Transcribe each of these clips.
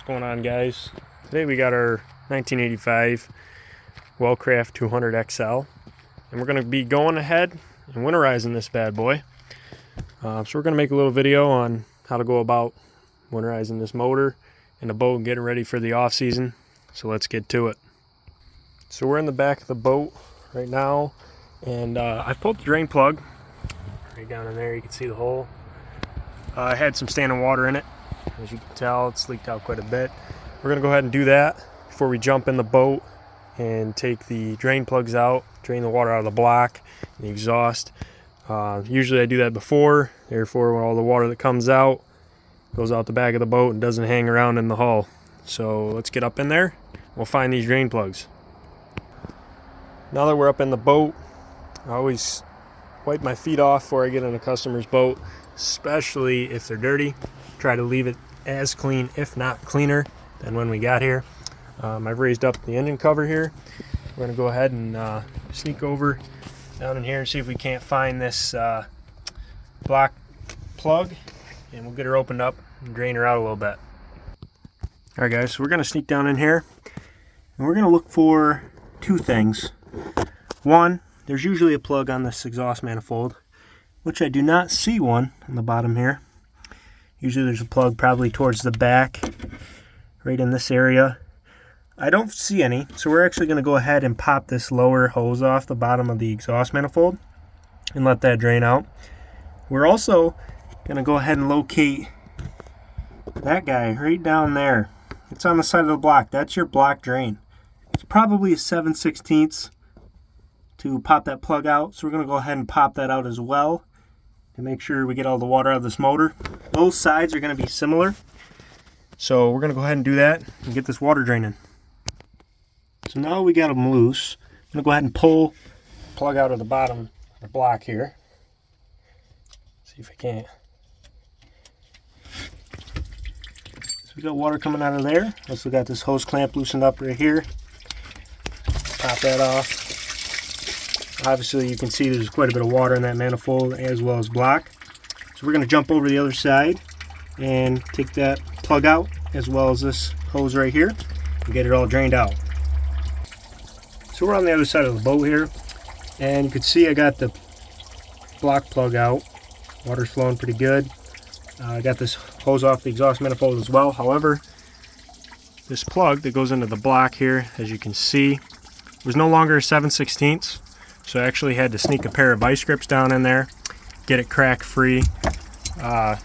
going on, guys? Today we got our 1985 Wellcraft 200 XL, and we're going to be going ahead and winterizing this bad boy. So we're going to make a little video on how to go about winterizing this motor and the boat and getting ready for the off season. So let's get to it. So we're in the back of the boat right now, and I pulled the drain plug right down in there. You can see the hole. I had some standing water in it. As you can tell, it's leaked out quite a bit. We're going to go ahead and do that before we jump in the boat and take the drain plugs out, drain the water out of the block, and the exhaust. Usually I do that before, therefore when all the water that comes out goes out the back of the boat and doesn't hang around in the hull. So let's get up in there. We'll find these drain plugs. Now that we're up in the boat, I always wipe my feet off before I get in a customer's boat, especially if they're dirty. Try to leave it as clean, if not cleaner, than when we got here. I've raised up the engine cover here. We're going to go ahead and sneak over down in here and see if we can't find this block plug, and we'll get her opened up and drain her out a little bit. Alright guys, so we're going to sneak down in here and we're going to look for two things. One, there's usually a plug on this exhaust manifold, which I do not see one on the bottom here. Usually there's a plug probably towards the back, right in this area. I don't see any, so we're actually going to go ahead and pop this lower hose off the bottom of the exhaust manifold and let that drain out. We're also going to go ahead and locate that guy right down there. It's on the side of the block. That's your block drain. It's probably a 7/16 to pop that plug out, so we're going to go ahead and pop that out as well to make sure we get all the water out of this motor. Both sides are going to be similar, so we're going to go ahead and do that and get this water draining. So now we got them loose. I'm going to go ahead and pull the plug out of the bottom of the block here. See if I can't. So we got water coming out of there. Also got this hose clamp loosened up right here. Pop that off. Obviously you can see there's quite a bit of water in that manifold as well as block. So we're going to jump over the other side and take that plug out as well as this hose right here and get it all drained out. So we're on the other side of the boat here, and you can see I got the block plug out. Water's flowing pretty good. I got this hose off the exhaust manifold as well. However, this plug that goes into the block here, as you can see, was no longer a 7/16. So I actually had to sneak a pair of vice grips down in there, get it crack free to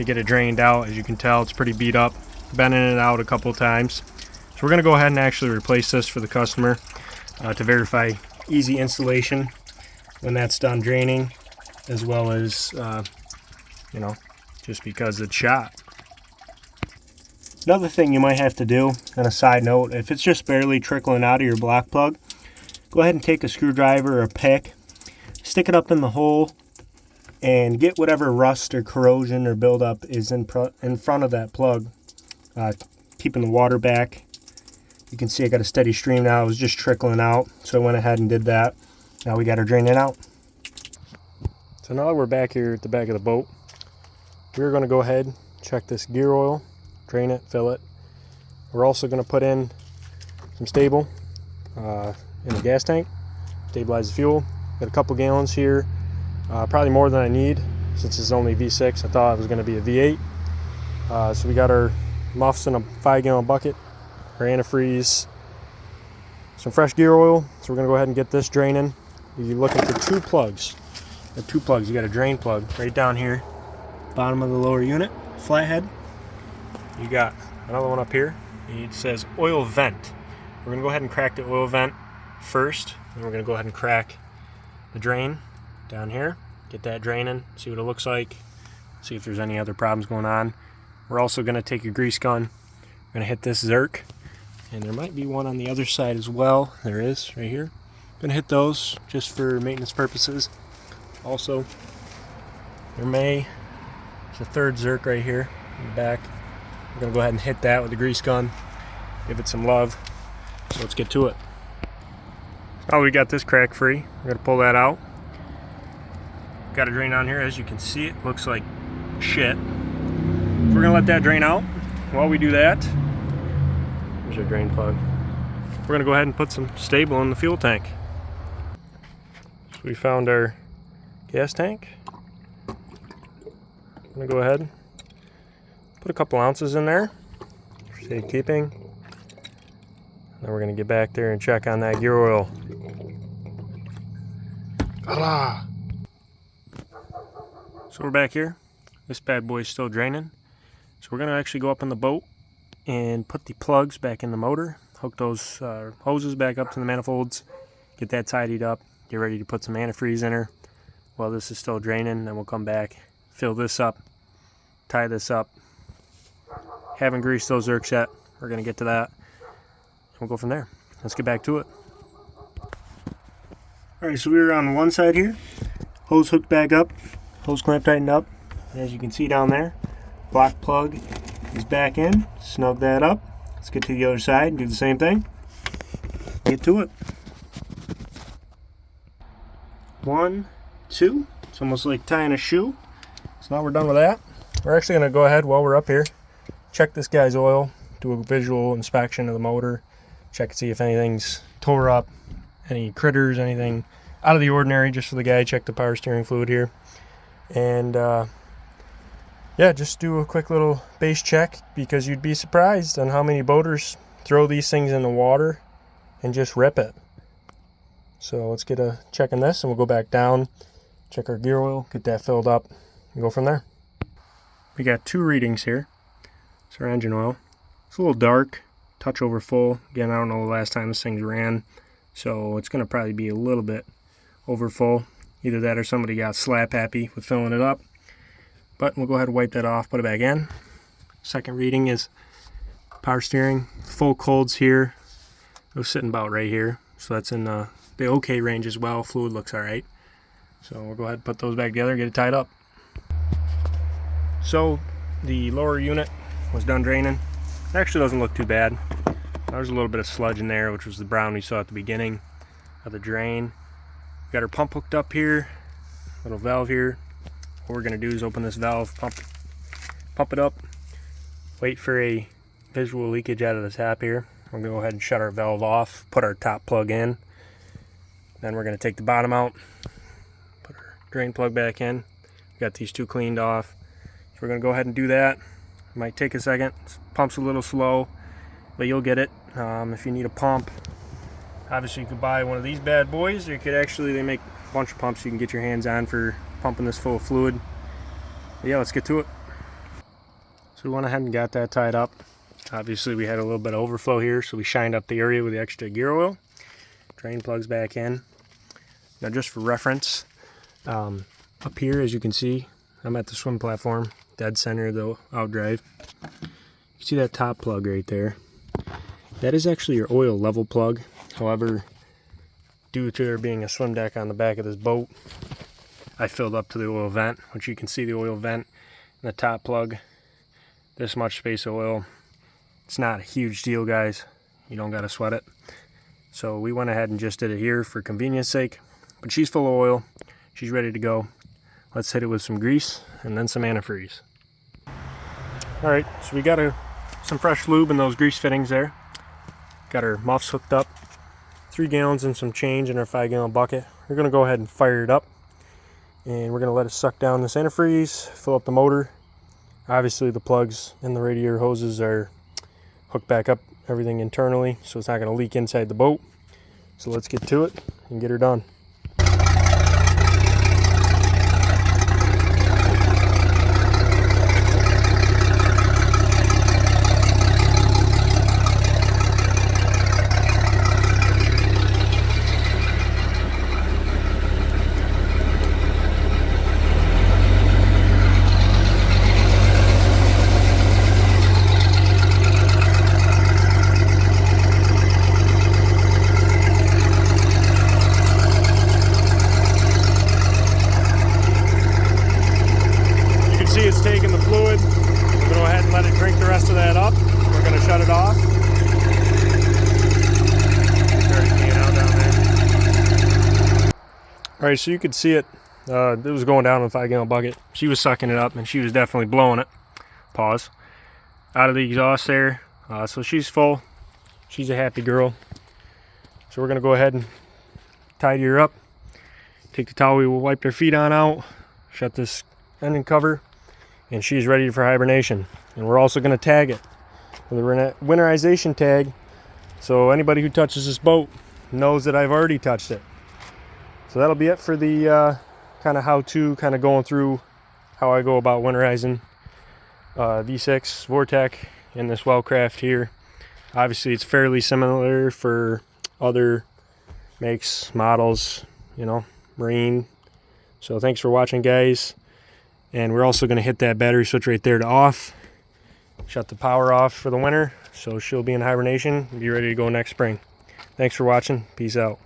get it drained out. As you can tell, it's pretty beat up. Been in and out a couple times. So we're going to go ahead and actually replace this for the customer to verify easy installation when that's done draining, as well as, you know, just because it's shot. Another thing you might have to do, on a side note, if it's just barely trickling out of your block plug, go ahead and take a screwdriver or a pick, stick it up in the hole, and get whatever rust or corrosion or buildup is in front of that plug, keeping the water back. You can see I got a steady stream now. It was just trickling out, so I went ahead and did that. Now we got her draining out. So now that we're back here at the back of the boat, we're going to go ahead, check this gear oil, drain it, fill it. We're also going to put in some stable in the gas tank, stabilize the fuel. Got a couple gallons here, probably more than I need since it's only V6. I thought it was going to be a V8. So we got our muffs in a 5-gallon bucket, our antifreeze, some fresh gear oil. So we're going to go ahead and get this draining. You're looking for two plugs. You got a drain plug right down here, bottom of the lower unit, flathead. You got another one up here. It says oil vent. We're going to go ahead and crack the oil vent first, and we're going to go ahead and crack the drain down here, get that draining, see what it looks like, see if there's any other problems going on. We're also going to take a grease gun, we're going to hit this zerk, and there might be one on the other side as well. There is right here. Going to hit those just for maintenance purposes. Also, there's a third zerk right here in the back. We're going to go ahead and hit that with the grease gun, give it some love. So let's get to it. Now we got this crack free. We're going to pull that out. Got a drain on here. As you can see, it looks like shit. We're going to let that drain out. While we do that, There's our drain plug. We're going to go ahead and put some stable in the fuel tank. So we found our gas tank. I'm going to go ahead and put a couple ounces in there for safekeeping. Then we're going to get back there and check on that gear oil. Ah. So we're back here. This bad boy is still draining. So we're going to actually go up in the boat and put the plugs back in the motor. Hook those hoses back up to the manifolds. Get that tidied up. Get ready to put some antifreeze in her. While this is still draining, then we'll come back, fill this up, tie this up. Haven't greased those zerks yet. We're going to get to that. We'll go from there. Let's get back to it. Alright, so we were on one side here. Hose hooked back up. Hose clamp tightened up. As you can see down there, block plug is back in. Snug that up. Let's get to the other side and do the same thing. Get to it. 1, 2. It's almost like tying a shoe. So now we're done with that. We're actually going to go ahead while we're up here, check this guy's oil, do a visual inspection of the motor, check and see if anything's tore up, any critters, anything out of the ordinary, just for the guy. Check the power steering fluid here. And yeah, just do a quick little base check, because you'd be surprised on how many boaters throw these things in the water and just rip it. So let's get a check on this, and we'll go back down, check our gear oil, get that filled up, and go from there. We got 2 readings here. It's our engine oil. It's a little dark, touch over full. Again, I don't know the last time this thing's ran, so it's going to probably be a little bit over full. Either that or somebody got slap happy with filling it up. But we'll go ahead and wipe that off, put it back in. Second reading is power steering. Full colds here. It was sitting about right here. So that's in the okay range as well. Fluid looks alright. So we'll go ahead and put those back together, get it tied up. So the lower unit was done draining. It actually doesn't look too bad. There's a little bit of sludge in there, which was the brown we saw at the beginning of the drain. We got our pump hooked up here. Little valve here. What we're going to do is open this valve, pump it up, wait for a visual leakage out of the tap here. We're going to go ahead and shut our valve off, put our top plug in. Then we're going to take the bottom out, put our drain plug back in. We got these 2 cleaned off. So we're going to go ahead and do that. It might take a second. Pump's a little slow, but you'll get it. If you need a pump, obviously you could buy one of these bad boys, or you could actually, they make a bunch of pumps you can get your hands on for pumping this full of fluid. But yeah, let's get to it. So we went ahead and got that tied up. Obviously we had a little bit of overflow here, so we shined up the area with the extra gear oil. Drain plugs back in. Now just for reference, up here, as you can see, I'm at the swim platform, dead center of the outdrive. You see that top plug right there? That is actually your oil level plug. However, due to there being a swim deck on the back of this boat, I filled up to the oil vent, which you can see the oil vent and the top plug. This much space of oil. It's not a huge deal, guys. You don't got to sweat it. So we went ahead and just did it here for convenience sake. But she's full of oil. She's ready to go. Let's hit it with some grease and then some antifreeze. Alright, so we got some fresh lube in those grease fittings there. Got our muffs hooked up. 3 gallons and some change in our 5-gallon bucket. We're going to go ahead and fire it up. And we're going to let it suck down this antifreeze, fill up the motor. Obviously the plugs and the radiator hoses are hooked back up, everything internally, so it's not going to leak inside the boat. So let's get to it and get her done. It's taking the fluid. We're going to go ahead and let it drink the rest of that up. We're going to shut it off. Alright, so you could see it. It was going down in a 5-gallon bucket. She was sucking it up, and she was definitely blowing it. Pause. Out of the exhaust there. So she's full. She's a happy girl. So we're gonna go ahead and tidy her up. Take the towel we wiped her feet on out, shut this engine cover, and she's ready for hibernation. And we're also gonna tag it with a winterization tag, so anybody who touches this boat knows that I've already touched it. So that'll be it for the kind of how-to, kind of going through how I go about winterizing V6 Vortec and this Wellcraft here. Obviously it's fairly similar for other makes, models, you know, marine. So thanks for watching, guys. And we're also going to hit that battery switch right there to off, shut the power off for the winter, so she'll be in hibernation and be ready to go next spring. Thanks for watching. Peace out.